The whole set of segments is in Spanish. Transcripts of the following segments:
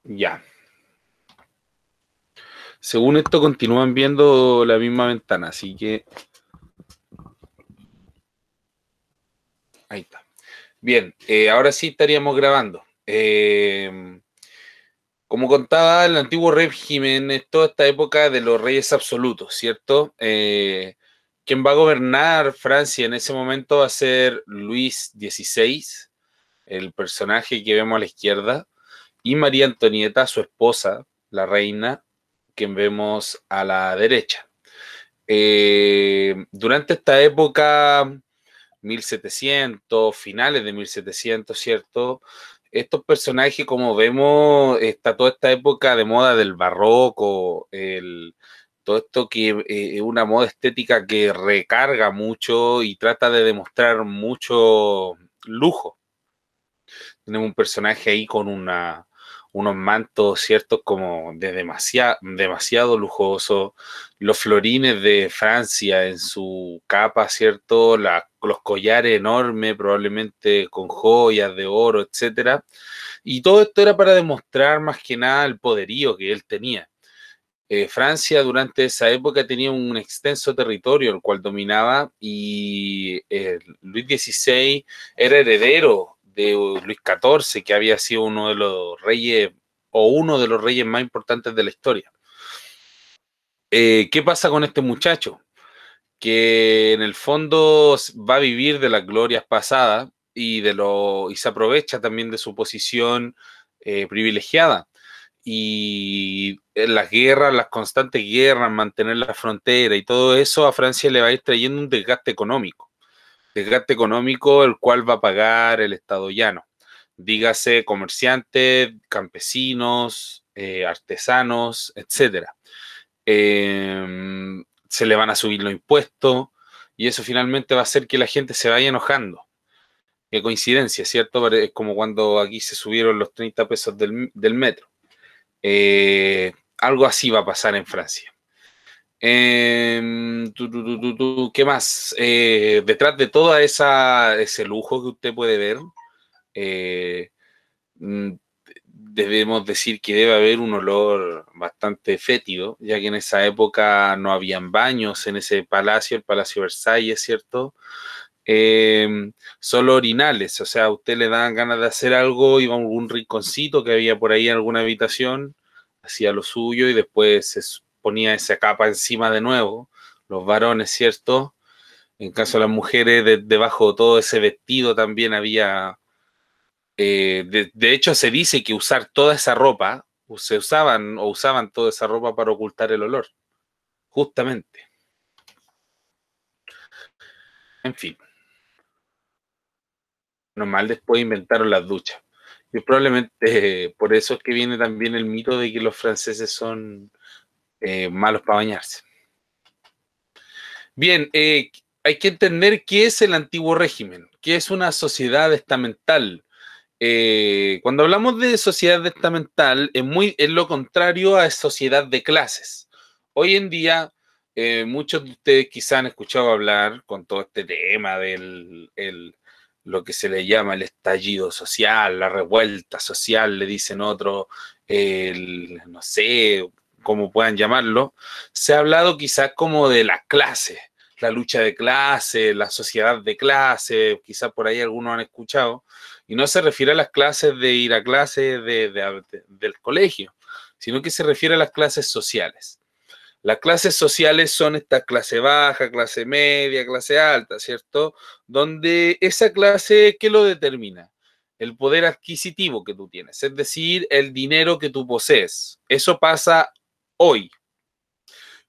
Ya. Según esto, continúan viendo la misma ventana, así que ahí está. Bien, ahora sí estaríamos grabando. Como contaba, el antiguo régimen es toda esta época de los reyes absolutos, ¿cierto? Quien va a gobernar Francia en ese momento va a ser Luis XVI, el personaje que vemos a la izquierda, y María Antonieta, su esposa, la reina, quien vemos a la derecha. Durante esta época, 1700, finales de 1700, ¿cierto? Estos personajes, como vemos, está toda esta época de moda del barroco, todo esto que es una moda estética que recarga mucho y trata de demostrar mucho lujo. Tenemos un personaje ahí con unos mantos, ¿cierto? Como de demasiado lujoso. Los florines de Francia en su capa, ¿cierto? Los collares enormes, probablemente con joyas de oro, etcétera. Y todo esto era para demostrar más que nada el poderío que él tenía. Francia durante esa época tenía un extenso territorio el cual dominaba y Luis XVI era heredero de Luis XIV, que había sido uno de los reyes o uno de los reyes más importantes de la historia. ¿Qué pasa con este muchacho? Que en el fondo va a vivir de las glorias pasadas y se aprovecha también de su posición privilegiada y en las guerras, las constantes guerras, mantener la frontera y todo eso a Francia le va a ir trayendo un desgaste económico el cual va a pagar el Estado llano, dígase comerciantes, campesinos, artesanos, etcétera. Se le van a subir los impuestos y eso finalmente va a hacer que la gente se vaya enojando. Qué coincidencia, ¿cierto? Es como cuando aquí se subieron los 30 pesos del metro. Algo así va a pasar en Francia. ¿Qué más? Detrás de todo ese lujo que usted puede ver, eh, debemos decir que debe haber un olor bastante fétido, ya que en esa época no habían baños en ese palacio, el Palacio Versalles, ¿cierto? Solo orinales, o sea, a usted le daban ganas de hacer algo, iba a algún rinconcito que había por ahí en alguna habitación, hacía lo suyo y después se ponía esa capa encima de nuevo, los varones, ¿cierto? En caso de las mujeres, debajo de todo ese vestido también había, de hecho se dice que usar toda esa ropa, se usaban o usaban toda esa ropa para ocultar el olor, justamente. En fin, normal después inventaron las duchas. Y probablemente por eso es que viene también el mito de que los franceses son malos para bañarse. Bien, hay que entender qué es el antiguo régimen, qué es una sociedad estamental. Cuando hablamos de sociedad estamental, es lo contrario a sociedad de clases. Hoy en día, muchos de ustedes quizás han escuchado hablar con todo este tema lo que se le llama el estallido social, la revuelta social, le dicen otros, no sé cómo puedan llamarlo. Se ha hablado quizás como de las clases, la lucha de clases, la sociedad de clases, quizás por ahí algunos han escuchado, y no se refiere a las clases de ir a clases del colegio, sino que se refiere a las clases sociales. Las clases sociales son esta clase baja, clase media, clase alta, ¿cierto? Donde esa clase, ¿qué lo determina? El poder adquisitivo que tú tienes, es decir, el dinero que tú posees. Eso pasa hoy.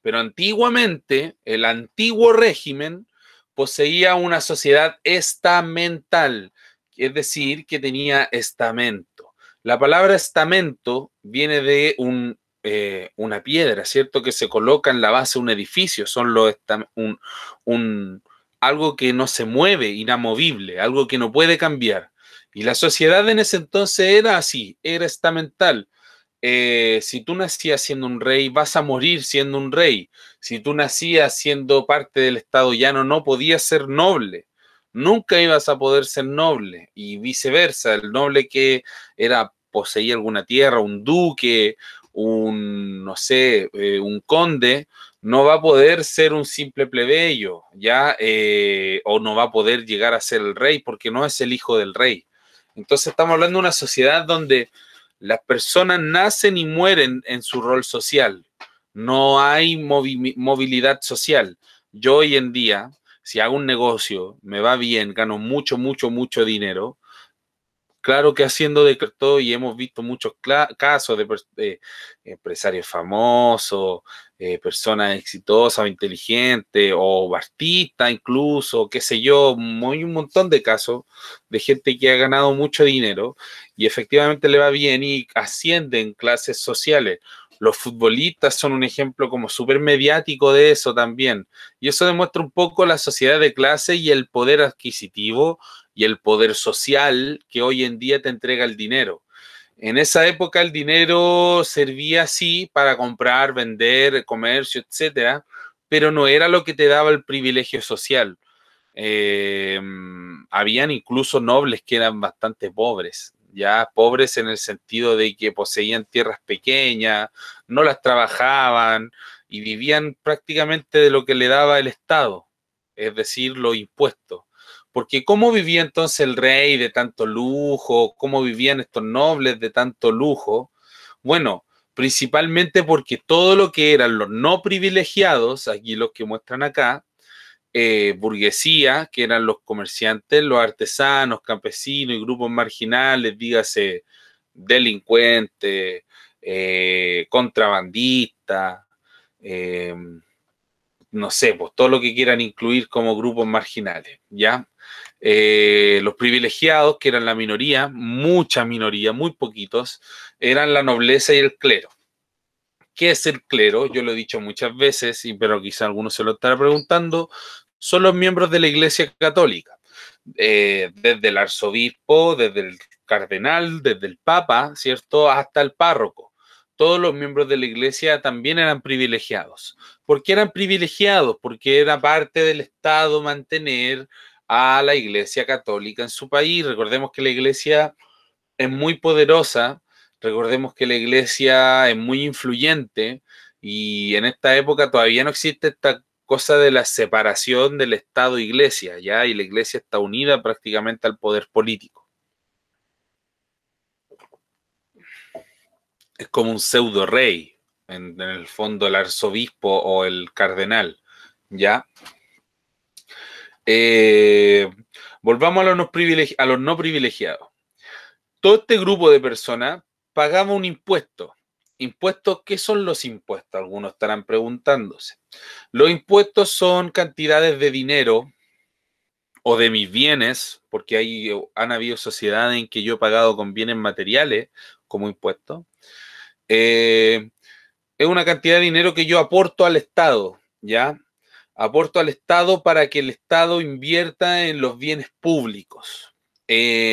Pero antiguamente, el antiguo régimen poseía una sociedad estamental, es decir, que tenía estamento. La palabra estamento viene de una piedra, ¿cierto? Que se coloca en la base de un edificio. Son algo que no se mueve, inamovible, algo que no puede cambiar. Y la sociedad en ese entonces era así, era estamental. Si tú nacías siendo un rey, vas a morir siendo un rey. Si tú nacías siendo parte del Estado llano, no podías ser noble. Nunca ibas a poder ser noble y viceversa. El noble que era poseía alguna tierra, un duque, no sé, un conde, no va a poder ser un simple plebeyo, ¿ya? O no va a poder llegar a ser el rey porque no es el hijo del rey. Entonces estamos hablando de una sociedad donde las personas nacen y mueren en su rol social. No hay movilidad social. Yo hoy en día, si hago un negocio, me va bien, gano mucho, mucho, mucho dinero. Claro que haciendo decreto, y hemos visto muchos casos de empresarios famosos, personas exitosas o inteligentes, o artistas incluso, qué sé yo, un montón de casos de gente que ha ganado mucho dinero y efectivamente le va bien y asciende en clases sociales. Los futbolistas son un ejemplo como súper mediático de eso también. Y eso demuestra un poco la sociedad de clase y el poder adquisitivo y el poder social que hoy en día te entrega el dinero. En esa época el dinero servía así para comprar, vender, comercio, etcétera, pero no era lo que te daba el privilegio social. Eh, Habían incluso nobles que eran bastante pobres, ya pobres en el sentido de que poseían tierras pequeñas, no las trabajaban y vivían prácticamente de lo que le daba el Estado, es decir, los impuestos. Porque ¿cómo vivía entonces el rey de tanto lujo? ¿Cómo vivían estos nobles de tanto lujo? Bueno, principalmente porque todo lo que eran los no privilegiados, aquí los que muestran acá, burguesía, que eran los comerciantes, los artesanos, campesinos y grupos marginales, dígase delincuentes, contrabandistas, eh, no sé, pues todo lo que quieran incluir como grupos marginales, ¿ya? Los privilegiados, que eran la minoría, mucha minoría, muy poquitos, eran la nobleza y el clero. ¿Qué es el clero? Yo lo he dicho muchas veces, pero quizá alguno se lo estará preguntando. Son los miembros de la Iglesia Católica, desde el arzobispo, desde el cardenal, desde el papa, ¿cierto? Hasta el párroco. Todos los miembros de la Iglesia también eran privilegiados. ¿Por qué eran privilegiados? Porque era parte del Estado mantener a la Iglesia Católica en su país. Recordemos que la Iglesia es muy poderosa, recordemos que la iglesia es muy influyente y en esta época todavía no existe esta cosa de la separación del Estado-Iglesia, ¿ya? Y la iglesia está unida prácticamente al poder político. Es como un pseudo rey, en el fondo el arzobispo o el cardenal, ¿ya? Eh, Volvamos a los no privilegiados. Todo este grupo de personas pagaba un impuesto. ¿Impuestos? ¿Qué son los impuestos? Algunos estarán preguntándose. Los impuestos son cantidades de dinero o de mis bienes, porque han habido sociedades en que yo he pagado con bienes materiales como impuestos. Eh, es una cantidad de dinero que yo aporto al Estado, ¿ya? Aporto al Estado para que el Estado invierta en los bienes públicos.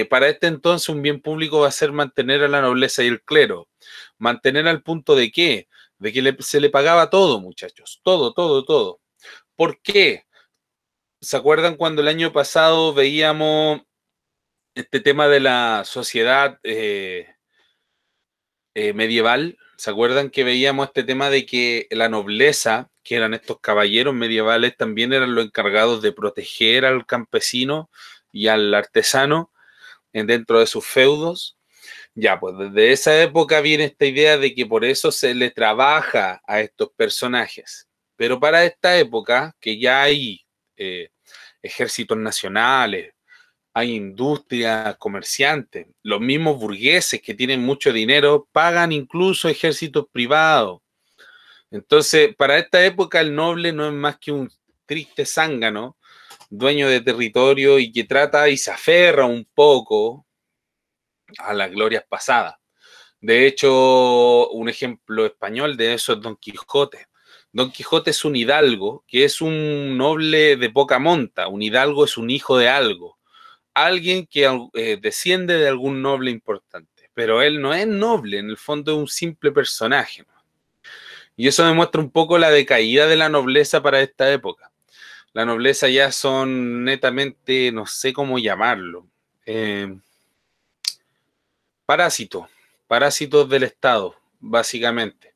Para este entonces un bien público va a ser mantener a la nobleza y el clero. Mantener al punto de qué? De que se le pagaba todo, muchachos. Todo, todo, todo. ¿Por qué? ¿Se acuerdan cuando el año pasado veíamos este tema de la sociedad medieval? ¿Se acuerdan que veíamos este tema de que la nobleza, que eran estos caballeros medievales, también eran los encargados de proteger al campesino y al artesano dentro de sus feudos? Ya, pues desde esa época viene esta idea de que por eso se le trabaja a estos personajes. Pero para esta época, que ya hay ejércitos nacionales, hay industria, comerciantes, los mismos burgueses que tienen mucho dinero pagan incluso ejércitos privados. Entonces, para esta época el noble no es más que un triste zángano, dueño de territorio y que trata y se aferra un poco a las glorias pasadas. De hecho, un ejemplo español de eso es Don Quijote. Don Quijote es un hidalgo, que es un noble de poca monta. Un hidalgo es un hijo de algo, alguien que desciende de algún noble importante, pero él no es noble, en el fondo es un simple personaje, ¿no? Y eso demuestra un poco la decaída de la nobleza para esta época. La nobleza ya son netamente, no sé cómo llamarlo, eh, parásito. parásitos del Estado, básicamente.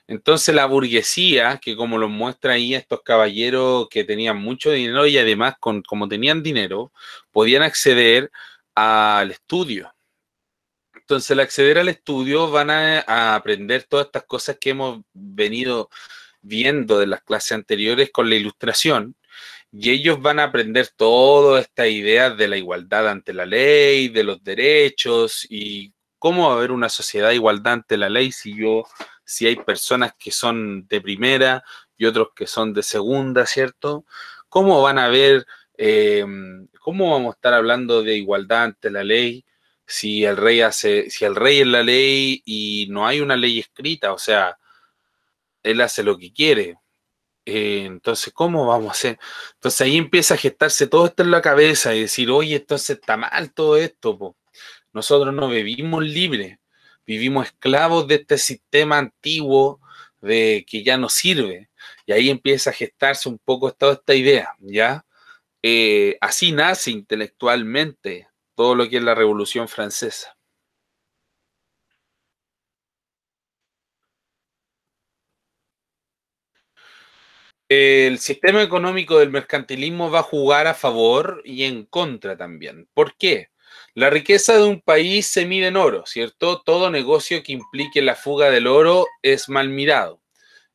Entonces la burguesía, que como lo muestra ahí estos caballeros que tenían mucho dinero y además como tenían dinero, podían acceder al estudio. Entonces al acceder al estudio van a aprender todas estas cosas que hemos venido viendo de las clases anteriores con la ilustración, y ellos van a aprender todas estas ideas de la igualdad ante la ley, de los derechos y cómo va a haber una sociedad de igualdad ante la ley si hay personas que son de primera y otros que son de segunda, ¿cierto? ¿Cómo van a ver, cómo vamos a estar hablando de igualdad ante la ley si el rey es la ley y no hay una ley escrita? O sea, él hace lo que quiere. Entonces, ¿cómo vamos a hacer? Entonces ahí empieza a gestarse todo esto en la cabeza y decir, oye, entonces está mal todo esto, po. Nosotros no vivimos libres, vivimos esclavos de este sistema antiguo de que ya no sirve. Y ahí empieza a gestarse un poco toda esta idea, ¿ya? Así nace intelectualmente todo lo que es la Revolución Francesa. El sistema económico del mercantilismo va a jugar a favor y en contra también. ¿Por qué? La riqueza de un país se mide en oro, ¿cierto? Todo negocio que implique la fuga del oro es mal mirado.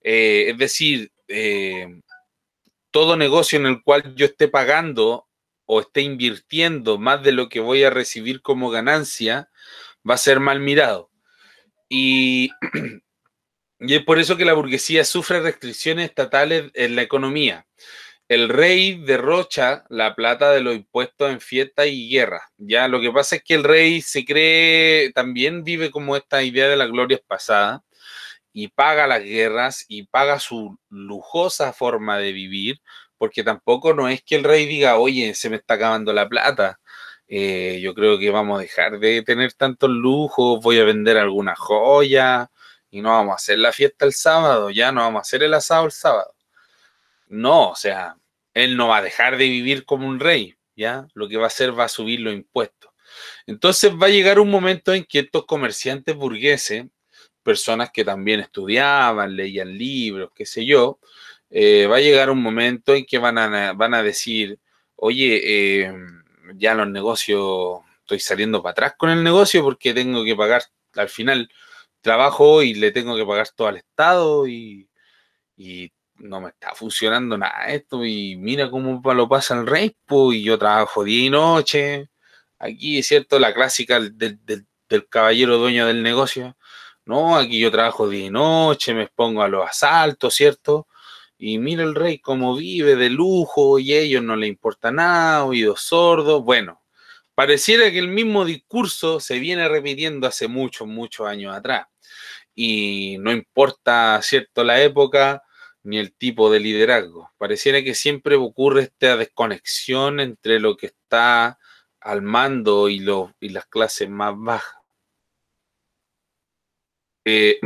Es decir, todo negocio en el cual yo esté pagando o esté invirtiendo más de lo que voy a recibir como ganancia va a ser mal mirado. Y y es por eso que la burguesía sufre restricciones estatales en la economía. El rey derrocha la plata de los impuestos en fiestas y guerras. Ya, lo que pasa es que el rey se cree, también vive como esta idea de las glorias pasadas y paga las guerras y paga su lujosa forma de vivir, porque tampoco no es que el rey diga, oye, se me está acabando la plata. Yo creo que vamos a dejar de tener tantos lujos, voy a vender alguna joya y no vamos a hacer la fiesta el sábado, ya no vamos a hacer el asado el sábado. No, o sea, él no va a dejar de vivir como un rey, ¿ya? Lo que va a hacer va a subir los impuestos. Entonces va a llegar un momento en que estos comerciantes burgueses, personas que también estudiaban, leían libros, qué sé yo, va a llegar un momento en que van a decir, oye, ya los negocios, estoy saliendo para atrás con el negocio porque tengo que pagar, al final trabajo y le tengo que pagar todo al Estado y no me está funcionando nada esto y mira cómo lo pasa el rey, pues, y yo trabajo día y noche. Aquí es cierto la clásica del caballero dueño del negocio. No, aquí yo trabajo día y noche, me expongo a los asaltos, ¿cierto? Y mira el rey cómo vive de lujo y a ellos no le importa nada, oídos sordos. Bueno, pareciera que el mismo discurso se viene repitiendo hace muchos, muchos años atrás y no importa, ¿cierto?, la época ni el tipo de liderazgo. Pareciera que siempre ocurre esta desconexión entre lo que está al mando y las clases más bajas. Eh,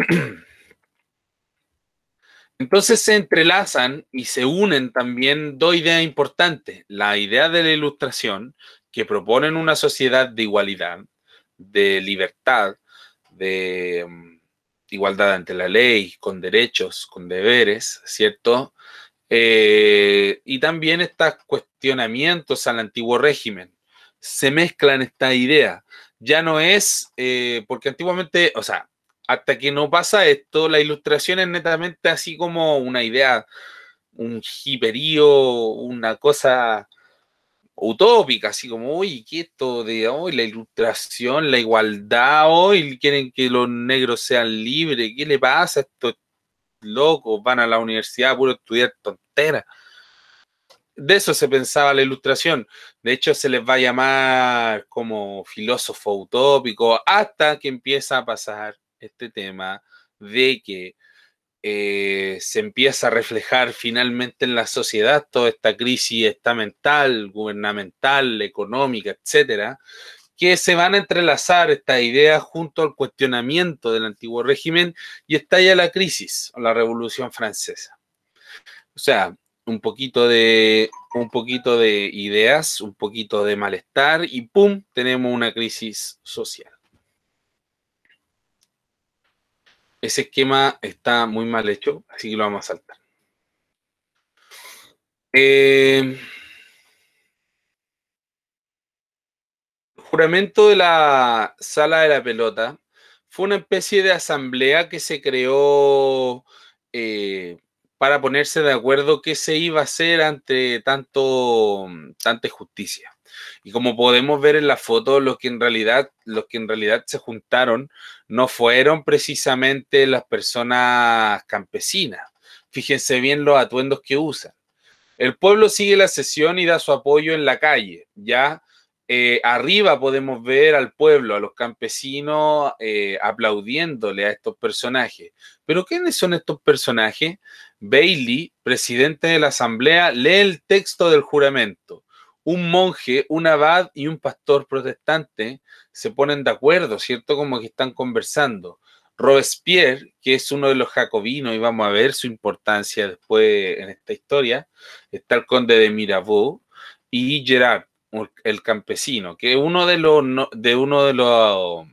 entonces se entrelazan y se unen también dos ideas importantes. La idea de la ilustración, que proponen una sociedad de igualdad, de libertad, de igualdad ante la ley, con derechos, con deberes, ¿cierto? Y también estos cuestionamientos al antiguo régimen. Se mezclan esta idea. Ya no es, porque antiguamente, o sea, hasta que no pasa esto, la ilustración es netamente así como una idea, un hiperío, una cosa utópica, así como, oye, ¿qué esto de hoy? La ilustración, la igualdad, hoy quieren que los negros sean libres, ¿qué le pasa a estos locos? Van a la universidad a puro estudiar tonteras. De eso se pensaba la ilustración. De hecho, se les va a llamar como filósofo utópico hasta que empieza a pasar este tema de que se empieza a reflejar finalmente en la sociedad toda esta crisis estamental, gubernamental, económica, etcétera, que se van a entrelazar estas ideas junto al cuestionamiento del antiguo régimen y estalla la crisis, la Revolución Francesa. O sea, un poquito de ideas, un poquito de malestar y ¡pum! Tenemos una crisis social. Ese esquema está muy mal hecho, así que lo vamos a saltar. El juramento de la Sala de la Pelota fue una especie de asamblea que se creó eh, para ponerse de acuerdo qué se iba a hacer ante tanta injusticia. Y como podemos ver en la foto, los que en realidad se juntaron no fueron precisamente las personas campesinas. Fíjense bien los atuendos que usan. El pueblo sigue la sesión y da su apoyo en la calle, ¿ya? Arriba podemos ver al pueblo, a los campesinos aplaudiéndole a estos personajes. ¿Pero quiénes son estos personajes? Bailey, presidente de la asamblea, lee el texto del juramento. Un monje, un abad y un pastor protestante se ponen de acuerdo, ¿cierto? Como que están conversando. Robespierre, que es uno de los jacobinos, y vamos a ver su importancia después en esta historia, está el conde de Mirabeau y Gerard, el campesino, que es uno de los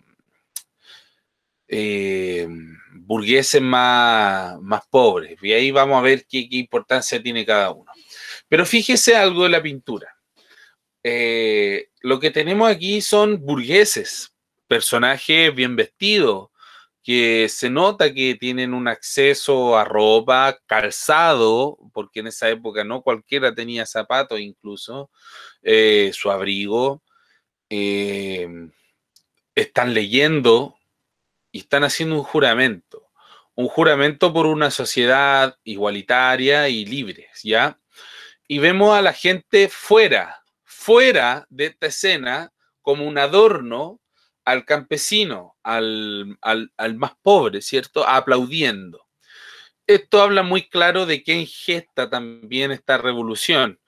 eh, burgueses más pobres. Y ahí vamos a ver qué importancia tiene cada uno. Pero fíjese algo de la pintura. Lo que tenemos aquí son burgueses, personajes bien vestidos, que se nota que tienen un acceso a ropa, calzado, porque en esa época no cualquiera tenía zapatos incluso, su abrigo, eh, están leyendo y están haciendo un juramento por una sociedad igualitaria y libre, ¿ya? Y vemos a la gente fuera de esta escena, como un adorno al campesino, al más pobre, ¿cierto? Aplaudiendo. Esto habla muy claro de quién gesta también esta revolución.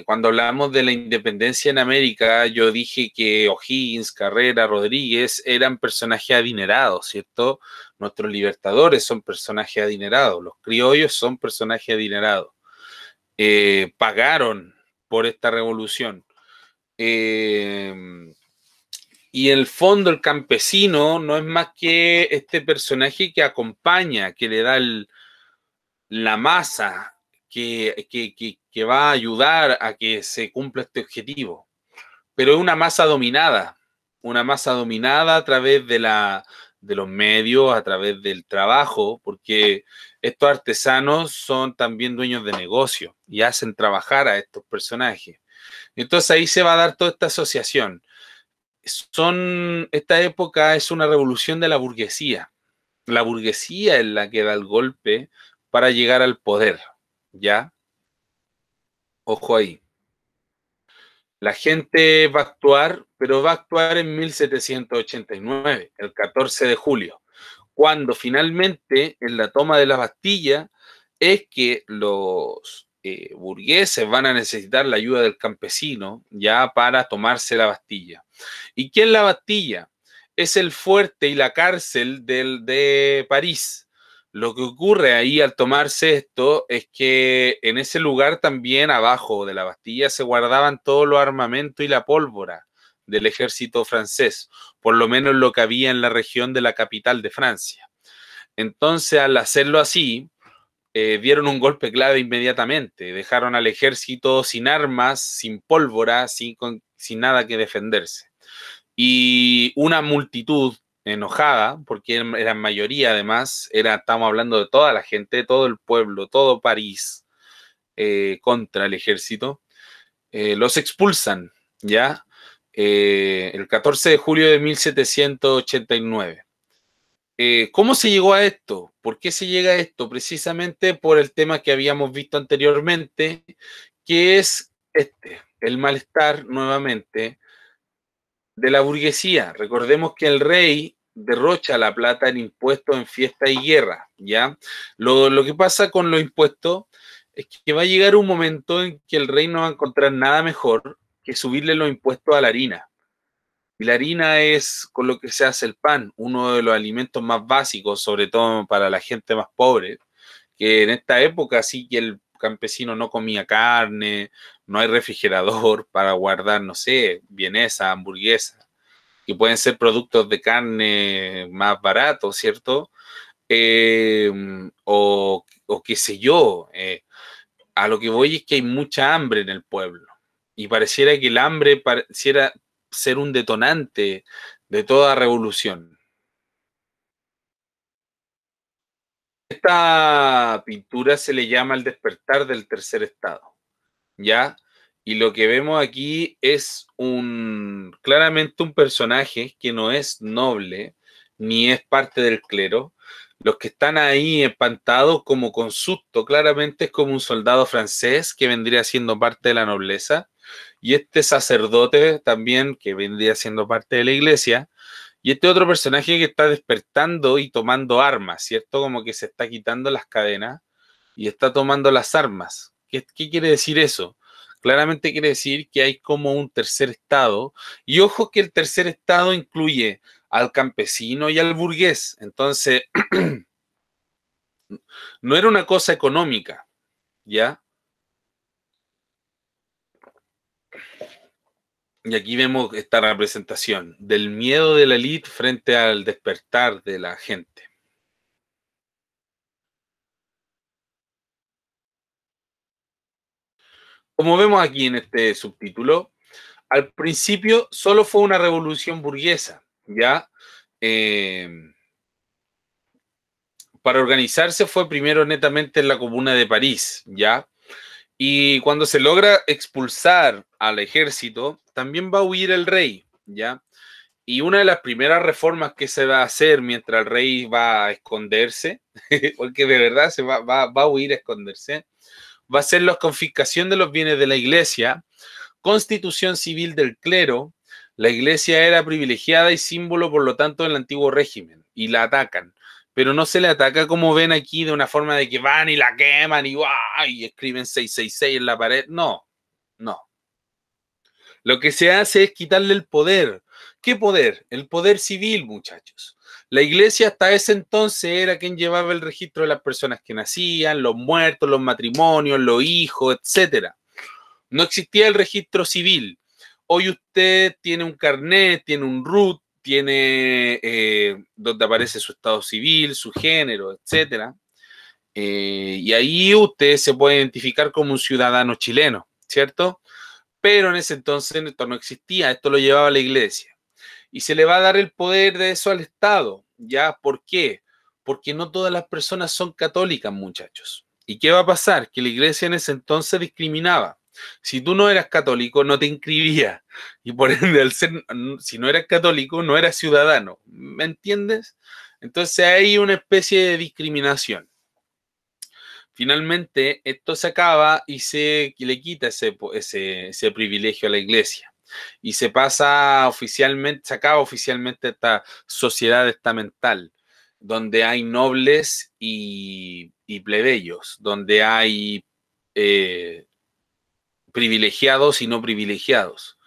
Cuando hablamos de la independencia en América, yo dije que O'Higgins, Carrera, Rodríguez eran personajes adinerados, ¿cierto? Nuestros libertadores son personajes adinerados, los criollos son personajes adinerados. Pagaron por esta revolución. Eh, y en el fondo el campesino no es más que este personaje que acompaña, que le da la masa, que va a ayudar a que se cumpla este objetivo. Pero es una masa dominada a través de los medios, a través del trabajo, porque estos artesanos son también dueños de negocio y hacen trabajar a estos personajes. Entonces ahí se va a dar toda esta asociación. Esta época es una revolución de la burguesía. La burguesía es la que da el golpe para llegar al poder, ¿ya? Ojo ahí. La gente va a actuar, pero va a actuar en 1789, el 14 de julio, cuando finalmente en la toma de la Bastilla es que los burgueses van a necesitar la ayuda del campesino ya para tomarse la Bastilla. ¿Y qué es la Bastilla? Es el fuerte y la cárcel de París. Lo que ocurre ahí al tomarse esto es que en ese lugar también abajo de la Bastilla se guardaban todos los armamentos y la pólvora del ejército francés, por lo menos lo que había en la región de la capital de Francia. Entonces, al hacerlo así, dieron un golpe clave inmediatamente, dejaron al ejército sin armas, sin pólvora, sin nada que defenderse. Y una multitud enojada, porque eran mayoría además, estamos hablando de toda la gente, todo el pueblo, todo París contra el ejército, los expulsan, ¿ya? El 14 de julio de 1789. ¿Cómo se llegó a esto? ¿Por qué se llega a esto? Precisamente por el tema que habíamos visto anteriormente, que es el malestar nuevamente de la burguesía. Recordemos que el rey derrocha la plata en impuestos en fiesta y guerra, ¿ya? Lo que pasa con los impuestos es que va a llegar un momento en que el rey no va a encontrar nada mejor que subirle los impuestos a la harina. Y la harina es con lo que se hace el pan, uno de los alimentos más básicos, sobre todo para la gente más pobre, que en esta época sí que el campesino no comía carne, no hay refrigerador para guardar, no sé, vienesa, hamburguesa. que pueden ser productos de carne más baratos, ¿cierto? O qué sé yo, a lo que voy es que hay mucha hambre en el pueblo y pareciera que el hambre pareciera ser un detonante de toda revolución. Esta pintura se le llama el despertar del tercer estado, ¿ya? Y lo que vemos aquí es claramente un personaje que no es noble ni es parte del clero. Los que están ahí espantados como con susto, claramente es como un soldado francés que vendría siendo parte de la nobleza. Y este sacerdote también que vendría siendo parte de la iglesia. Y este otro personaje que está despertando y tomando armas, ¿cierto? Como que se está quitando las cadenas y está tomando las armas. ¿Qué quiere decir eso? Claramente quiere decir que hay como un tercer estado. Y ojo que el tercer estado incluye al campesino y al burgués. Entonces, no era una cosa económica, ¿ya? Y aquí vemos esta representación del miedo de la élite frente al despertar de la gente. Como vemos aquí en este subtítulo, al principio solo fue una revolución burguesa, ¿ya? Eh, para organizarse fue primero netamente en la Comuna de París, ¿ya? Y cuando se logra expulsar al ejército, también va a huir el rey, ¿ya? Y una de las primeras reformas que se va a hacer mientras el rey va a esconderse, porque de verdad va a huir a esconderse, va a ser la confiscación de los bienes de la iglesia, constitución civil del clero. La iglesia era privilegiada y símbolo, por lo tanto, del antiguo régimen, y la atacan. Pero no se le ataca como ven aquí de una forma de que van y la queman y, ¡guau! Y escriben 666 en la pared. No, no. Lo que se hace es quitarle el poder. ¿Qué poder? El poder civil, muchachos. La iglesia hasta ese entonces era quien llevaba el registro de las personas que nacían, los muertos, los matrimonios, los hijos, etcétera. No existía el registro civil. Hoy usted tiene un carnet, tiene un RUT, tiene donde aparece su estado civil, su género, etcétera. Y ahí usted se puede identificar como un ciudadano chileno, ¿cierto? Pero en ese entonces esto no existía, esto lo llevaba la iglesia. Y se le va a dar el poder de eso al Estado. ¿Ya? ¿Por qué? Porque no todas las personas son católicas, muchachos. ¿Y qué va a pasar? Que la iglesia en ese entonces discriminaba. Si tú no eras católico, no te inscribía. Y por ende, si no eras católico, no eras ciudadano. ¿Me entiendes? Entonces hay una especie de discriminación. Finalmente, esto se acaba y se le quita ese privilegio a la iglesia. Y se acaba oficialmente esta sociedad estamental, donde hay nobles y plebeyos, donde hay eh, privilegiados y no privilegiados.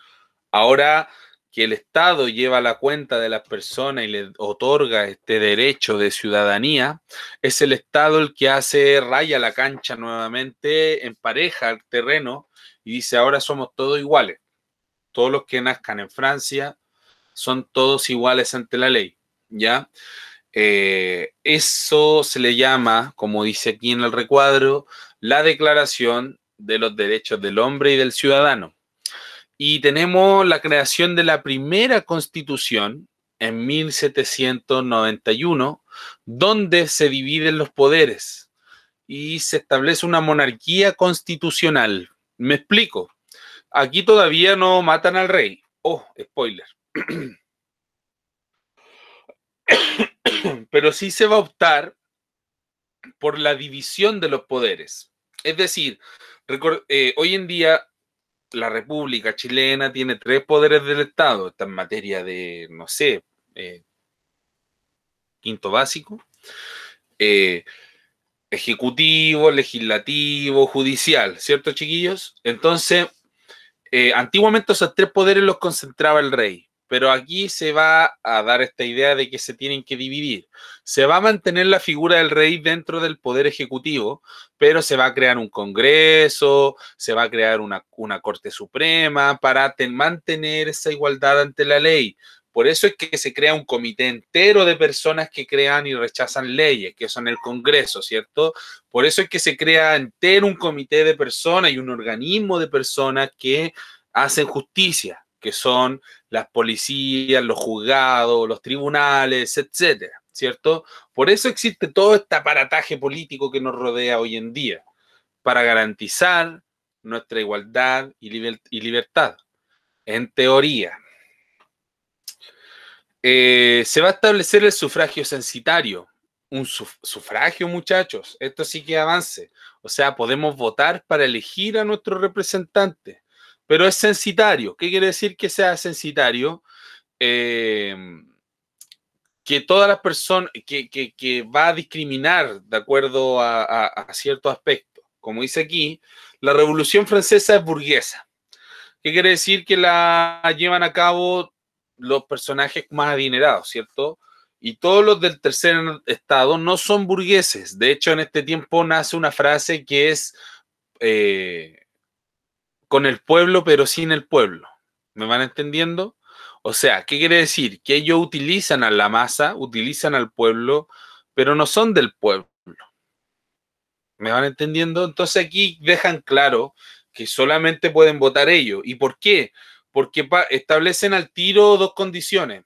Ahora que el Estado lleva la cuenta de las personas y le otorga este derecho de ciudadanía, es el Estado el que hace raya la cancha nuevamente, empareja el terreno y dice, ahora somos todos iguales. Todos los que nazcan en Francia son todos iguales ante la ley, ¿ya? Eso se le llama, como dice aquí en el recuadro, la Declaración de los Derechos del Hombre y del Ciudadano. Y tenemos la creación de la primera constitución en 1791, donde se dividen los poderes y se establece una monarquía constitucional. Me explico. Aquí todavía no matan al rey. Oh, spoiler. Pero sí se va a optar por la división de los poderes. Es decir, hoy en día la República Chilena tiene tres poderes del Estado. Está en materia de, no sé, quinto básico, eh, ejecutivo, legislativo, judicial, ¿cierto, chiquillos? Entonces, antiguamente esos tres poderes los concentraba el rey, pero aquí se va a dar esta idea de que se tienen que dividir. Se va a mantener la figura del rey dentro del poder ejecutivo, pero se va a crear un congreso, se va a crear una corte suprema para mantener esa igualdad ante la ley. Por eso es que se crea un comité entero de personas que crean y rechazan leyes, que son el Congreso, ¿cierto? Por eso es que se crea entero un comité de personas y un organismo de personas que hacen justicia, que son las policías, los juzgados, los tribunales, etcétera, ¿cierto? Por eso existe todo este aparataje político que nos rodea hoy en día, para garantizar nuestra igualdad y libertad, en teoría. Se va a establecer el sufragio censitario. Un sufragio, muchachos. Esto sí que avance. O sea, podemos votar para elegir a nuestro representante, pero es censitario. ¿Qué quiere decir que sea censitario? Eh, que todas las personas, que va a discriminar de acuerdo a ciertos aspectos. Como dice aquí, la Revolución Francesa es burguesa. ¿Qué quiere decir? Que la llevan a cabo los personajes más adinerados, ¿cierto? Y todos los del tercer estado no son burgueses. De hecho, en este tiempo nace una frase que es eh, con el pueblo, pero sin el pueblo. ¿Me van entendiendo? O sea, ¿qué quiere decir? Que ellos utilizan a la masa, utilizan al pueblo, pero no son del pueblo. ¿Me van entendiendo? Entonces aquí dejan claro que solamente pueden votar ellos. ¿Y por qué? Porque establecen al tiro dos condiciones: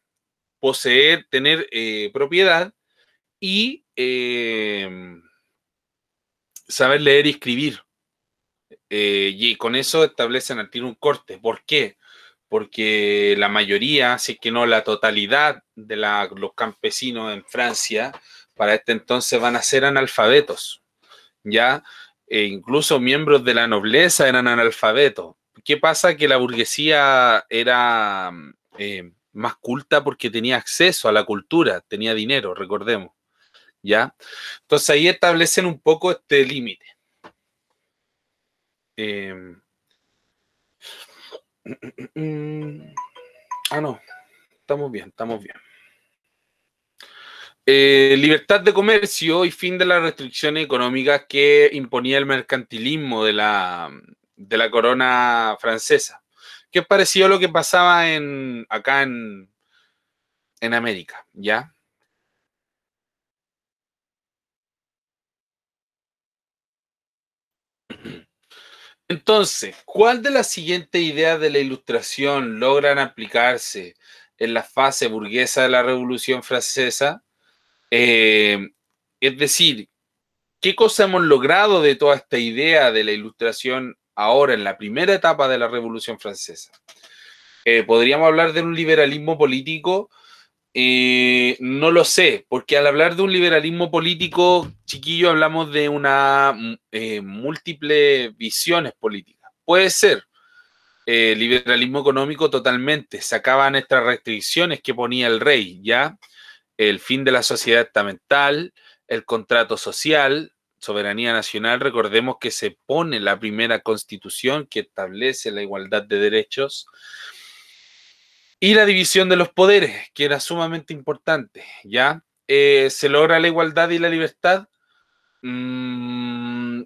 poseer, tener propiedad y saber leer y escribir. Y con eso establecen al tiro un corte. ¿Por qué? Porque la mayoría, si es que no la totalidad de los campesinos en Francia, para este entonces van a ser analfabetos, ¿ya? Incluso miembros de la nobleza eran analfabetos. ¿Qué pasa? Que la burguesía era más culta porque tenía acceso a la cultura, tenía dinero, recordemos, ¿ya? Entonces ahí establecen un poco este límite. Eh, no, estamos bien, estamos bien. Libertad de comercio y fin de las restricciones económicas que imponía el mercantilismo de la corona francesa. ¿Qué pareció lo que pasaba acá en América? ¿Ya? Entonces, ¿cuál de las siguientes ideas de la Ilustración logran aplicarse en la fase burguesa de la Revolución Francesa? Eh, es decir, ¿qué cosa hemos logrado de toda esta idea de la Ilustración ahora en la primera etapa de la Revolución Francesa? ¿Podríamos hablar de un liberalismo político? No lo sé, porque al hablar de un liberalismo político, chiquillo, hablamos de una múltiple visiones políticas. Puede ser liberalismo económico totalmente, se acaban estas restricciones que ponía el rey, ¿ya? El fin de la sociedad estamental, el contrato social, soberanía nacional. Recordemos que se pone la primera constitución que establece la igualdad de derechos y la división de los poderes, que era sumamente importante, ¿ya? ¿Se logra la igualdad y la libertad? Mm,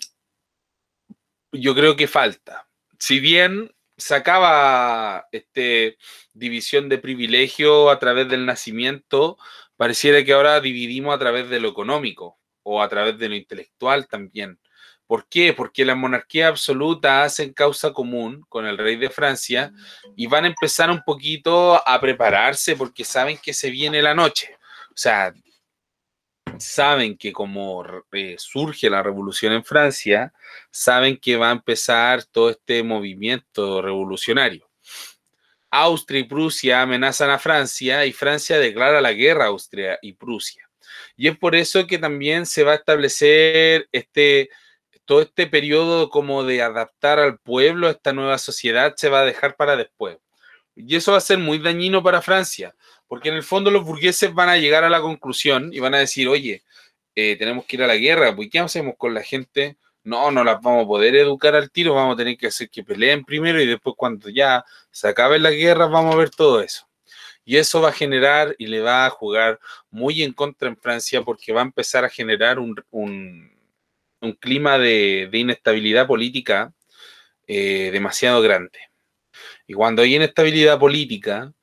yo creo que falta. Si bien se acaba división de privilegio a través del nacimiento, pareciera que ahora dividimos a través de lo económico o a través de lo intelectual también. ¿Por qué? Porque la monarquía absoluta hacen causa común con el rey de Francia y van a empezar un poquito a prepararse porque saben que se viene la noche. O sea, saben que como surge la revolución en Francia, saben que va a empezar todo este movimiento revolucionario. Austria y Prusia amenazan a Francia y Francia declara la guerra a Austria y Prusia. Y es por eso que también se va a establecer todo este periodo como de adaptar al pueblo a esta nueva sociedad, se va a dejar para después. Y eso va a ser muy dañino para Francia, porque en el fondo los burgueses van a llegar a la conclusión y van a decir, oye, tenemos que ir a la guerra, pues ¿qué hacemos con la gente? No, no las vamos a poder educar al tiro, vamos a tener que hacer que peleen primero y después cuando ya se acaben las guerras vamos a ver todo eso. Y eso va a generar y le va a jugar muy en contra en Francia porque va a empezar a generar un clima de inestabilidad política demasiado grande. Y cuando hay inestabilidad política,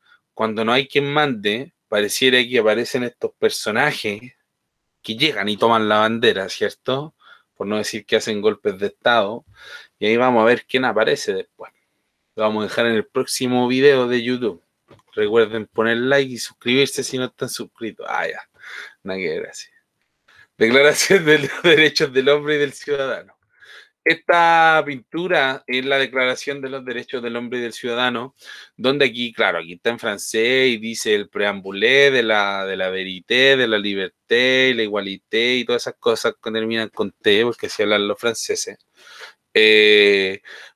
cuando no hay quien mande, pareciera que aparecen estos personajes que llegan y toman la bandera, ¿cierto? Por no decir que hacen golpes de Estado. Y ahí vamos a ver quién aparece después. Lo vamos a dejar en el próximo video de YouTube. Recuerden poner like y suscribirse si no están suscritos. Ah, ya. Nada que ver así. Declaración de los Derechos del Hombre y del Ciudadano. Esta pintura es la Declaración de los Derechos del Hombre y del Ciudadano, donde aquí, claro, aquí está en francés y dice el preambulé de la verité, de la liberté, la igualité y todas esas cosas que terminan con T, porque así hablan los franceses.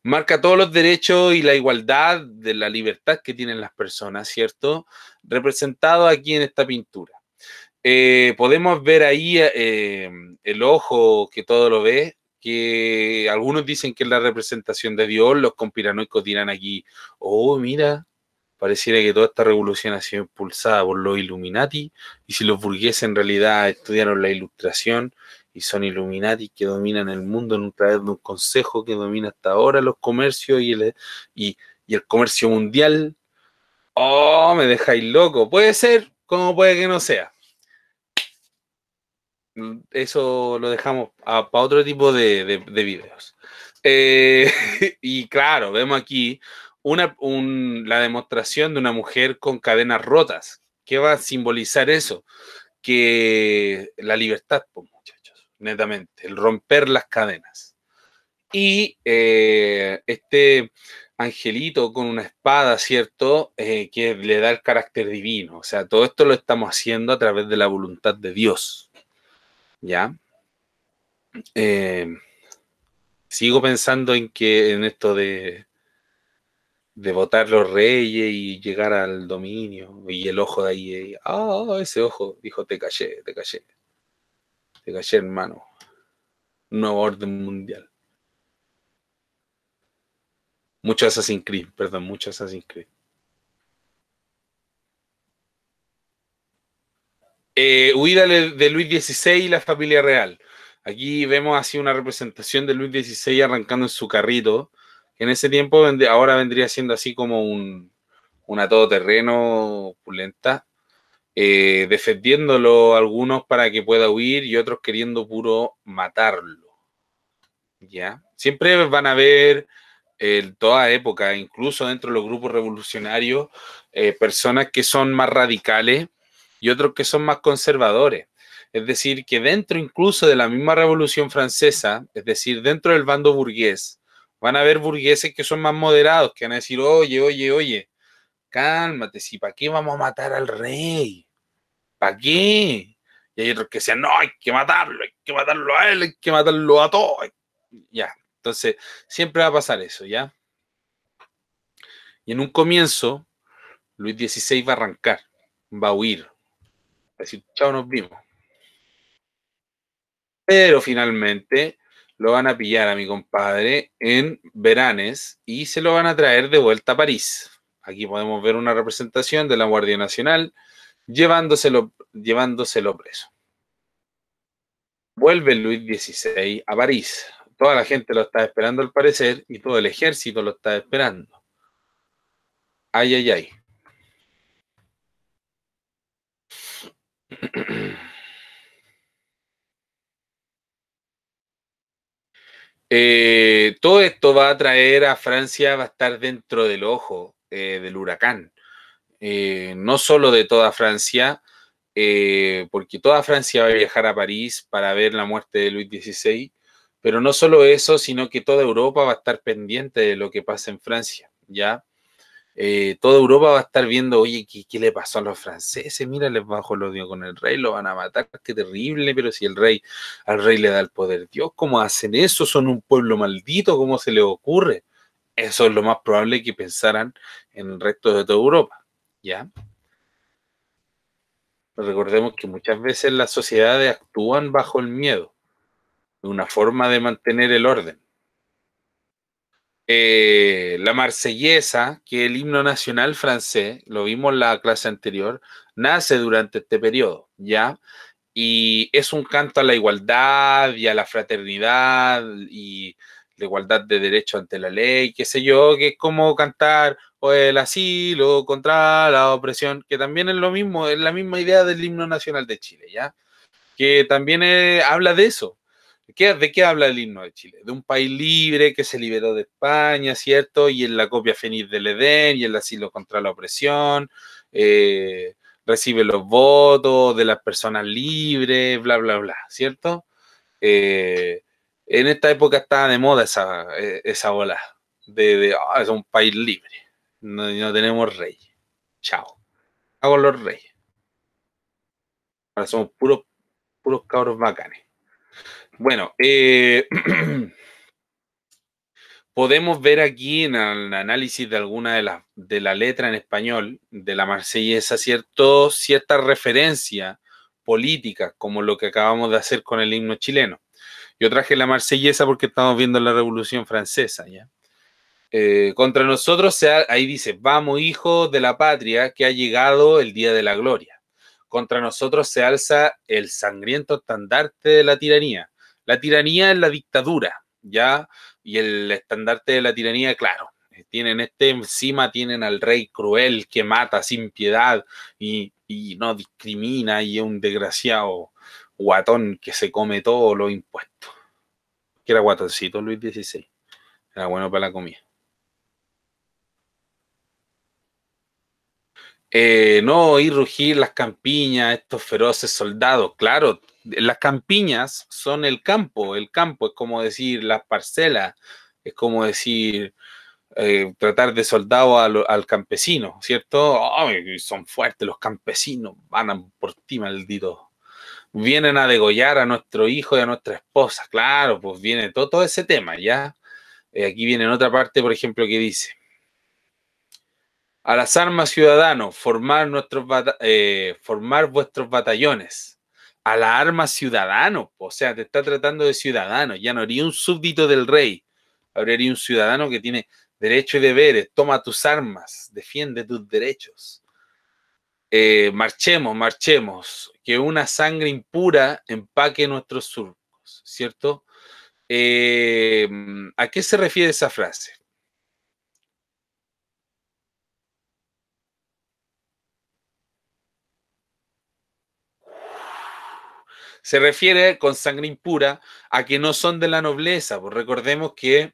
Marca todos los derechos y la igualdad de la libertad que tienen las personas, ¿cierto? Representado aquí en esta pintura. Podemos ver ahí el ojo que todo lo ve, que algunos dicen que es la representación de Dios, los conspiranoicos dirán aquí, oh, mira, pareciera que toda esta revolución ha sido impulsada por los Illuminati, y si los burgueses en realidad estudiaron la Ilustración y son Illuminati que dominan el mundo a través de un consejo que domina hasta ahora los comercios y el comercio mundial, oh, me dejáis loco, puede ser, como puede que no sea. Eso lo dejamos para otro tipo de videos. Y claro, vemos aquí la demostración de una mujer con cadenas rotas. ¿Qué va a simbolizar eso? Que la libertad, pues, muchachos, netamente, el romper las cadenas. Y este angelito con una espada, ¿cierto? Que le da el carácter divino. O sea, todo esto lo estamos haciendo a través de la voluntad de Dios. ¿Ya? Sigo pensando en esto de votar los reyes y llegar al dominio. Y el ojo de ahí, ese ojo, dijo, te callé, hermano. Nuevo orden mundial. Mucho Assassin's Creed, perdón, mucho Assassin's Creed. Huida de Luis XVI y la familia real. Aquí vemos así una representación de Luis XVI arrancando en su carrito, que en ese tiempo ahora vendría siendo así como una todoterreno opulenta, defendiéndolo algunos para que pueda huir y otros queriendo puro matarlo. ¿Ya? Siempre van a haber en toda época, incluso dentro de los grupos revolucionarios, personas que son más radicales y otros que son más conservadores. Es decir, que dentro incluso de la misma Revolución Francesa, es decir, dentro del bando burgués, van a haber burgueses que son más moderados, que van a decir, oye, cálmate, si para qué vamos a matar al rey, ¿para qué? Y hay otros que decían, no, hay que matarlo a él, hay que matarlo a todos. Ya, entonces siempre va a pasar eso, ¿ya? Y en un comienzo, Luis XVI va a arrancar, va a huir, va a decir, chao, nos vimos. Pero finalmente lo van a pillar a mi compadre en Veranes y se lo van a traer de vuelta a París. Aquí podemos ver una representación de la Guardia Nacional llevándoselo preso. Vuelve Luis XVI a París. Toda la gente lo está esperando al parecer y todo el ejército lo está esperando. Ay. Todo esto va a traer a Francia, va a estar dentro del ojo del huracán. No solo de toda Francia, porque toda Francia va a viajar a París para ver la muerte de Luis XVI, pero no solo eso, sino que toda Europa va a estar pendiente de lo que pasa en Francia, ¿ya? Toda Europa va a estar viendo, oye, ¿qué le pasó a los franceses? Mira, les bajó el odio con el rey, lo van a matar, qué terrible, pero si al rey le da el poder Dios, ¿cómo hacen eso? Son un pueblo maldito, ¿cómo se les ocurre? Eso es lo más probable que pensaran en el resto de toda Europa, ¿ya? Recordemos que muchas veces las sociedades actúan bajo el miedo, una forma de mantener el orden. La Marsellesa, que es el himno nacional francés, lo vimos en la clase anterior, nace durante este periodo, ¿ya? Y es un canto a la igualdad y a la fraternidad y la igualdad de derechos ante la ley, qué sé yo, que es como cantar o el asilo contra la opresión, que también es lo mismo, es la misma idea del himno nacional de Chile, ¿ya? Que también habla de eso. ¿De qué habla el himno de Chile? De un país libre que se liberó de España, ¿cierto? Y en la copia feliz del Edén y el asilo contra la opresión, eh, recibe los votos de las personas libres, bla, bla, bla, ¿cierto? Eh, en esta época estaba de moda esa ola es un país libre, no tenemos rey. Chao. Hago los reyes. Ahora somos puros cabros bacanes. Bueno, podemos ver aquí en el análisis de alguna de la letra en español de la Marsellesa, cierta referencia política, como lo que acabamos de hacer con el himno chileno. Yo traje la Marsellesa porque estamos viendo la Revolución Francesa, ¿ya? Contra nosotros, ahí dice, vamos hijos de la patria, que ha llegado el día de la gloria. Contra nosotros se alza el sangriento estandarte de la tiranía. La tiranía es la dictadura, ¿ya? Y el estandarte de la tiranía, claro, encima tienen al rey cruel que mata sin piedad y no discrimina y es un desgraciado guatón que se come todos los impuestos. Que era guatoncito Luis XVI. Era bueno para la comida. No oír rugir las campiñas, estos feroces soldados. Claro, las campiñas son el campo es como decir las parcelas, es como decir tratar de soldado al campesino, ¿cierto? Ay, son fuertes los campesinos, van a por ti, maldito. Vienen a degollar a nuestro hijo y a nuestra esposa, claro, pues viene todo ese tema, ¿ya? Aquí viene en otra parte, por ejemplo, que dice. A las armas, ciudadanos, formar vuestros batallones. A las armas, ciudadanos, o sea, te está tratando de ciudadanos, ya no haría un súbdito del rey, habría un ciudadano que tiene derechos y deberes, toma tus armas, defiende tus derechos. Marchemos, que una sangre impura empaque nuestros surcos, ¿cierto? ¿A qué se refiere esa frase? Se refiere con sangre impura a que no son de la nobleza, pues recordemos que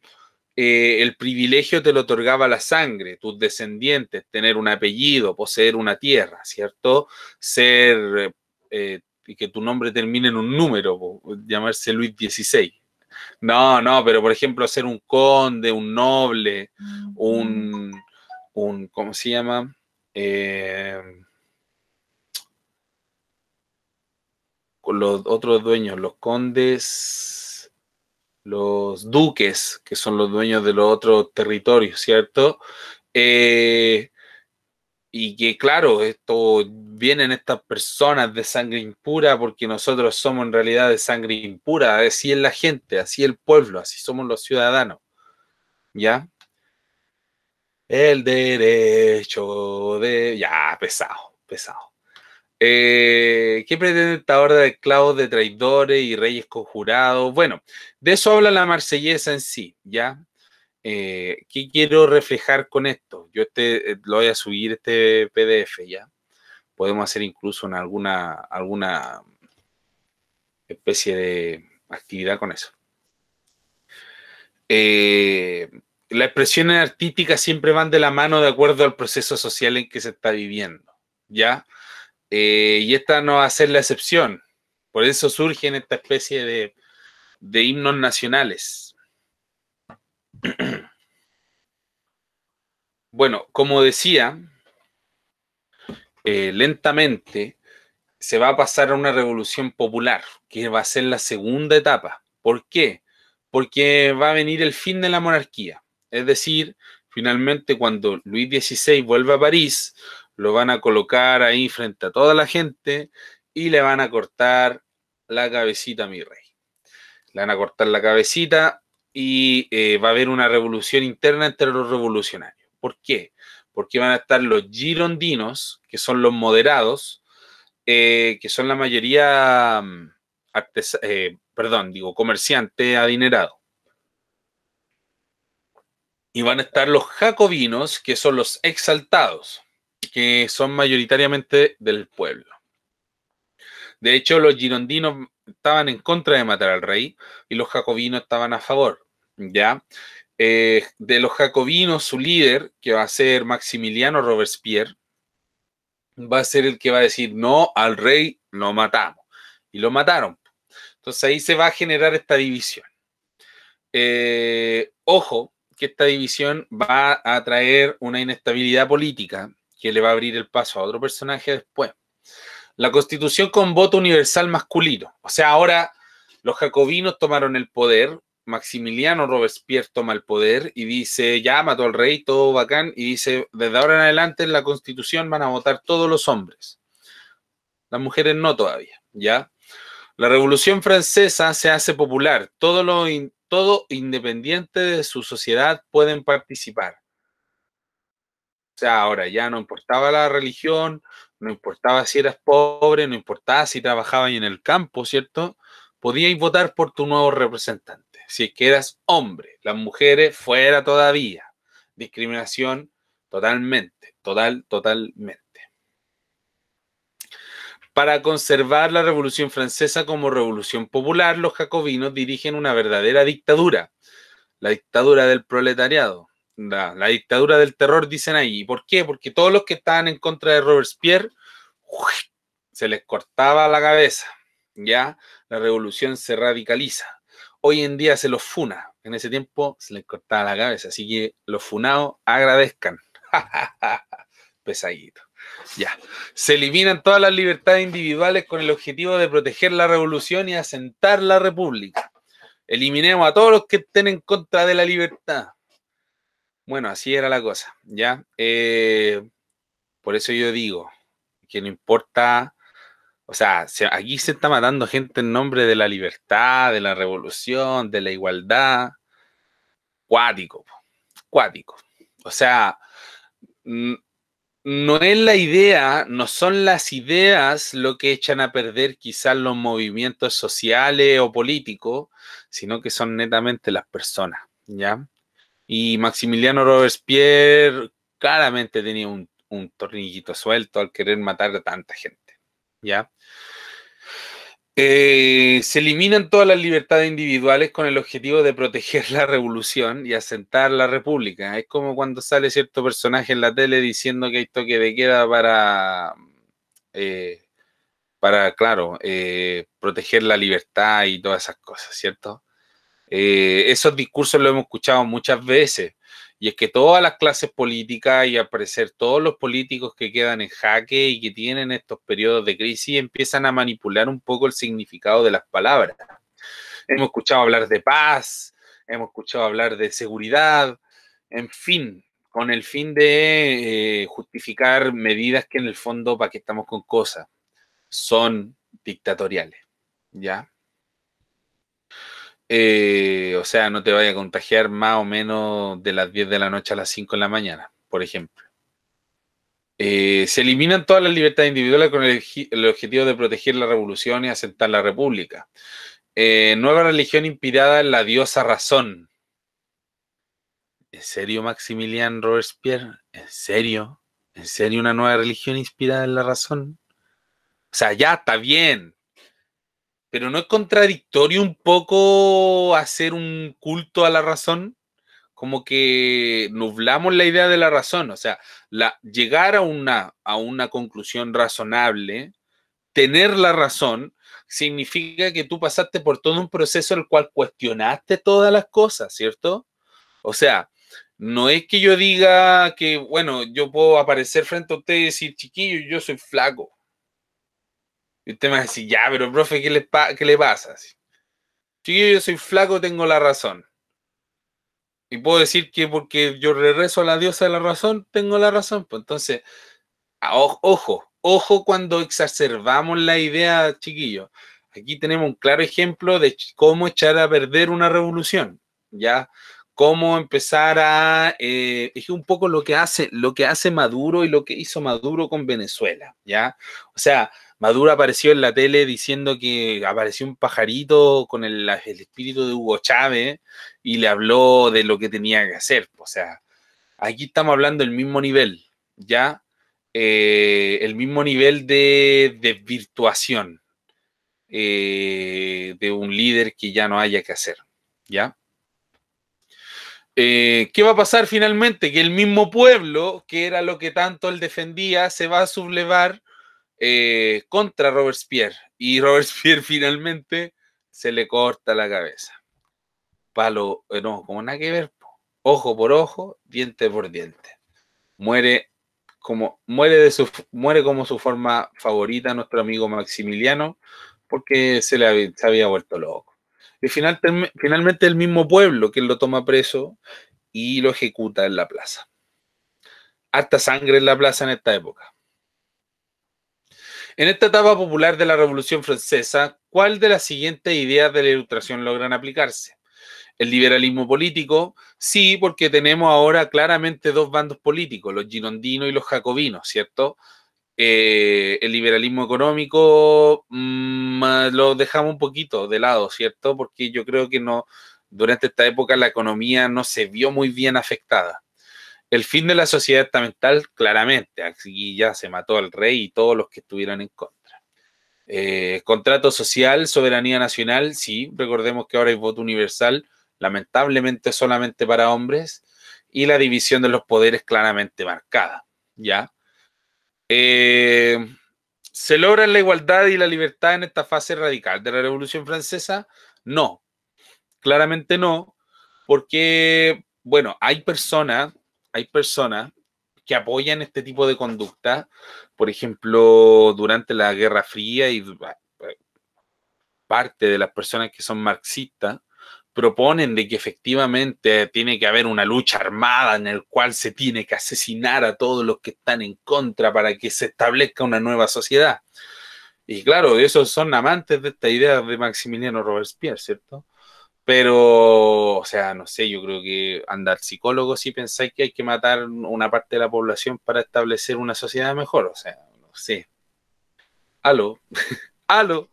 el privilegio te lo otorgaba la sangre, tus descendientes, tener un apellido, poseer una tierra, ¿cierto? Ser, y que tu nombre termine en un número, llamarse Luis XVI. No, pero por ejemplo, ser un conde, un noble, un, ¿cómo se llama? Eh, con los otros dueños, los condes, los duques, que son los dueños de los otros territorios, ¿cierto? Eh, y que claro, esto vienen estas personas de sangre impura porque nosotros somos en realidad de sangre impura, así es la gente, así es el pueblo, así somos los ciudadanos, ¿ya? El derecho de... Ya, pesado, pesado. ¿Qué pretende esta horda de esclavos, de traidores y reyes conjurados? Bueno, de eso habla la Marsellesa en sí, ¿ya? ¿Qué quiero reflejar con esto? Yo lo voy a subir este PDF, ¿ya? Podemos hacer incluso alguna especie de actividad con eso. Eh, las expresiones artísticas siempre van de la mano de acuerdo al proceso social en que se está viviendo, ¿ya? Y esta no va a ser la excepción. Por eso surgen esta especie de himnos nacionales. Bueno, como decía, lentamente se va a pasar a una revolución popular, que va a ser la segunda etapa. ¿Por qué? Porque va a venir el fin de la monarquía. Es decir, finalmente cuando Luis XVI vuelva a París, lo van a colocar ahí frente a toda la gente y le van a cortar la cabecita a mi rey. Le van a cortar la cabecita y va a haber una revolución interna entre los revolucionarios. ¿Por qué? Porque van a estar los girondinos, que son los moderados, que son la mayoría, comerciante adinerado. Y van a estar los jacobinos, que son los exaltados, que son mayoritariamente del pueblo. De hecho, los girondinos estaban en contra de matar al rey y los jacobinos estaban a favor, ¿ya? De los jacobinos, su líder, que va a ser Maximiliano Robespierre, va a ser el que va a decir no al rey, lo matamos. Y lo mataron. Entonces ahí se va a generar esta división. Ojo, que esta división va a traer una inestabilidad política que le va a abrir el paso a otro personaje después. La constitución con voto universal masculino. O sea, ahora los jacobinos tomaron el poder, Maximiliano Robespierre toma el poder y dice, ya mató al rey, todo bacán, y dice, desde ahora en adelante en la constitución van a votar todos los hombres. Las mujeres no todavía, ¿ya? La Revolución Francesa se hace popular. Todo independiente de su sociedad pueden participar. O sea, ahora ya no importaba la religión, no importaba si eras pobre, no importaba si trabajabas en el campo, ¿cierto? Podíais votar por tu nuevo representante. Si es que eras hombre, las mujeres fuera todavía. Discriminación totalmente, totalmente. Para conservar la Revolución Francesa como revolución popular, los jacobinos dirigen una verdadera dictadura, la dictadura del proletariado, la dictadura del terror, dicen ahí. ¿Y por qué? Porque todos los que estaban en contra de Robespierre, se les cortaba la cabeza, ¿ya? La revolución se radicaliza. Hoy en día se los funa, en ese tiempo se les cortaba la cabeza, así que los funados agradezcan. Pesadito. Ya. Se eliminan todas las libertades individuales con el objetivo de proteger la revolución y asentar la república. Eliminemos a todos los que estén en contra de la libertad. Bueno, así era la cosa, ¿ya? Por eso yo digo que no importa, o sea, aquí se está matando gente en nombre de la libertad, de la revolución, de la igualdad. Cuático, cuático. O sea, no es la idea, no son las ideas lo que echan a perder quizás los movimientos sociales o políticos, sino que son netamente las personas, ¿ya? Y Maximiliano Robespierre claramente tenía un tornillito suelto al querer matar a tanta gente, ¿ya? Se eliminan todas las libertades individuales con el objetivo de proteger la revolución y asentar la república. Es como cuando sale cierto personaje en la tele diciendo que hay toque de queda eh, claro, proteger la libertad y todas esas cosas, ¿cierto? Esos discursos los hemos escuchado muchas veces. Y es que todas las clases políticas y al parecer todos los políticos que quedan en jaque y que tienen estos periodos de crisis empiezan a manipular un poco el significado de las palabras. Hemos escuchado hablar de paz, hemos escuchado hablar de seguridad, en fin, con el fin de justificar medidas que en el fondo, ¿para qué estamos con cosas? Son dictatoriales, ¿ya? O sea, no te vaya a contagiar más o menos de las 10 de la noche a las 5 de la mañana, por ejemplo. Se eliminan todas las libertades individuales con el objetivo de proteger la revolución y asentar la república. Nueva religión inspirada en la diosa razón. ¿En serio, Maximilian Robespierre? ¿En serio? ¿En serio una nueva religión inspirada en la razón? O sea, ya está bien. Pero ¿no es contradictorio un poco hacer un culto a la razón? Como que nublamos la idea de la razón, o sea, llegar a una conclusión razonable, tener la razón, significa que tú pasaste por todo un proceso en el cual cuestionaste todas las cosas, ¿cierto? O sea, no es que yo diga que, bueno, yo puedo aparecer frente a usted y decir, chiquillo, yo soy flaco. Y usted me va a decir, ya, pero profe, ¿qué le pasa? Chiquillo, yo soy flaco, tengo la razón. Y puedo decir que porque yo le rezo a la diosa de la razón, tengo la razón. Pues entonces, ojo cuando exacerbamos la idea, chiquillos. Aquí tenemos un claro ejemplo de cómo echar a perder una revolución. ¿Ya? cómo empezar a, es un poco lo que hace Maduro y lo que hizo Maduro con Venezuela, ¿ya? O sea, Maduro apareció en la tele diciendo que apareció un pajarito con el espíritu de Hugo Chávez y le habló de lo que tenía que hacer. O sea, aquí estamos hablando del mismo nivel, ¿ya? El mismo nivel de desvirtuación de un líder que ya no haya que hacer, ¿ya? ¿Qué va a pasar finalmente? Que el mismo pueblo, que era lo que tanto él defendía, se va a sublevar contra Robespierre. Y Robespierre finalmente se le corta la cabeza. Palo, no, como nada que ver. Ojo por ojo, diente por diente. Muere muere como su forma favorita nuestro amigo Maximiliano, porque se había vuelto loco. Y finalmente el mismo pueblo que lo toma preso y lo ejecuta en la plaza. Harta sangre en la plaza en esta época. En esta etapa popular de la Revolución Francesa, ¿cuál de las siguientes ideas de la Ilustración logran aplicarse? El liberalismo político, sí, porque tenemos ahora claramente dos bandos políticos, los girondinos y los jacobinos, ¿cierto? El liberalismo económico lo dejamos un poquito de lado, ¿cierto? Porque yo creo que no, durante esta época la economía no se vio muy bien afectada. El fin de la sociedad estamental, claramente, aquí ya se mató al rey y todos los que estuvieran en contra. Contrato social, soberanía nacional, sí, recordemos que ahora hay voto universal, lamentablemente solamente para hombres, y la división de los poderes claramente marcada, ¿ya? Eh, ¿Se logra la igualdad y la libertad en esta fase radical de la Revolución Francesa? No, claramente no, porque, bueno, hay personas que apoyan este tipo de conducta, por ejemplo, durante la Guerra Fría y parte de las personas que son marxistas proponen de que efectivamente tiene que haber una lucha armada en el cual se tiene que asesinar a todos los que están en contra para que se establezca una nueva sociedad. Y claro, esos son amantes de esta idea de Maximiliano Robespierre, ¿cierto? Pero, o sea, no sé, yo creo que andar psicólogo si pensáis que hay que matar una parte de la población para establecer una sociedad mejor, o sea, no sé. Aló, aló.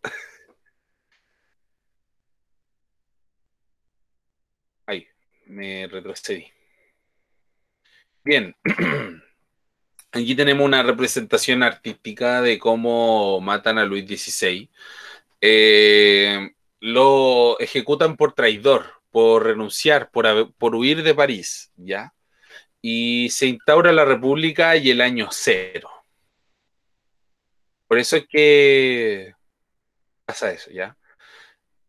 Ay, me retrocedí. Bien, aquí tenemos una representación artística de cómo matan a Luis XVI. Lo ejecutan por traidor, por renunciar, por huir de París, ¿ya? Y se instaura la República y el año cero. Por eso es que pasa eso, ¿ya?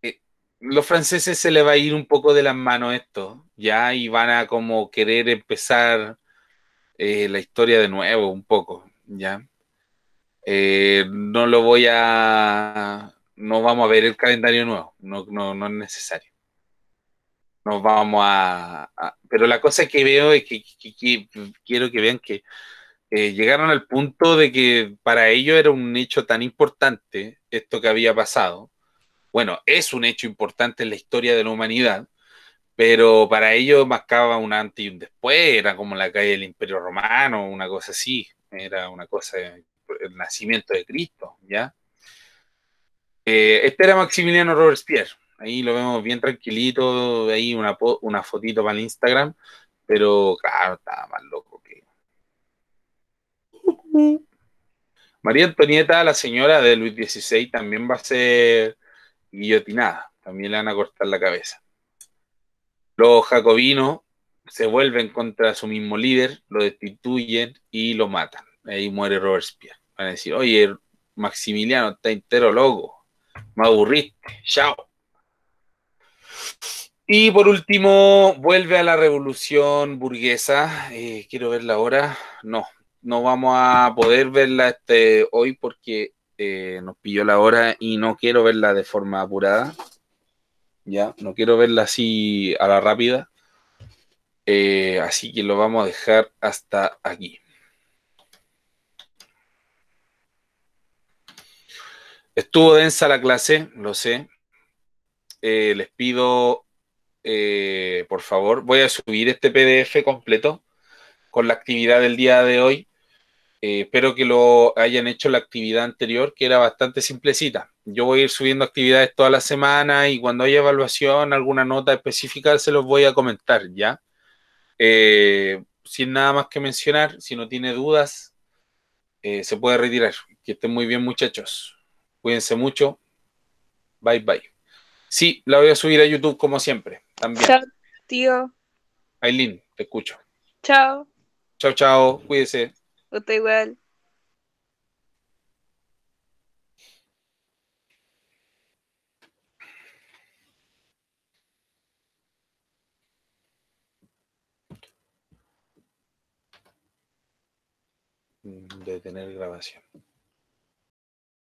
Eh, los franceses se les va a ir un poco de las manos esto, ¿ya? Y van a como querer empezar la historia de nuevo un poco, ¿ya? No lo voy a... No vamos a ver el calendario nuevo, no es necesario. No vamos pero la cosa que veo es que quiero que vean que llegaron al punto de que para ellos era un hecho tan importante esto que había pasado. Bueno, es un hecho importante en la historia de la humanidad, pero para ellos marcaba un antes y un después, era como la caída del Imperio Romano, una cosa así, era una cosa, el nacimiento de Cristo, ¿ya? Este era Maximiliano Robespierre, ahí lo vemos bien tranquilito, ahí una fotito para el Instagram, pero claro, estaba más loco que... María Antonieta, la señora de Luis XVI, también va a ser guillotinada, también le van a cortar la cabeza. Los jacobinos se vuelven contra su mismo líder, lo destituyen y lo matan. Ahí muere Robespierre. Van a decir, oye, Maximiliano, está entero loco, me aburriste, chao. Y por último, vuelve a la revolución burguesa. Quiero verla ahora. No, no vamos a poder verla hoy porque nos pilló la hora y no quiero verla de forma apurada. Ya, no quiero verla así a la rápida. Así que lo vamos a dejar hasta aquí. Estuvo densa la clase, lo sé. Les pido por favor, voy a subir este PDF completo con la actividad del día de hoy. Espero que lo hayan hecho la actividad anterior, que era bastante simplecita. Yo voy a ir subiendo actividades toda la semana y cuando haya evaluación, alguna nota específica, se los voy a comentar, ¿ya? Sin nada más que mencionar, si no tiene dudas, se puede retirar. Que estén muy bien, muchachos. Cuídense mucho. Bye, bye. Sí, la voy a subir a YouTube como siempre, también. Chao, tío. Aileen, te escucho. Chao. Chao, chao. Cuídese. Usted igual. Detener grabación.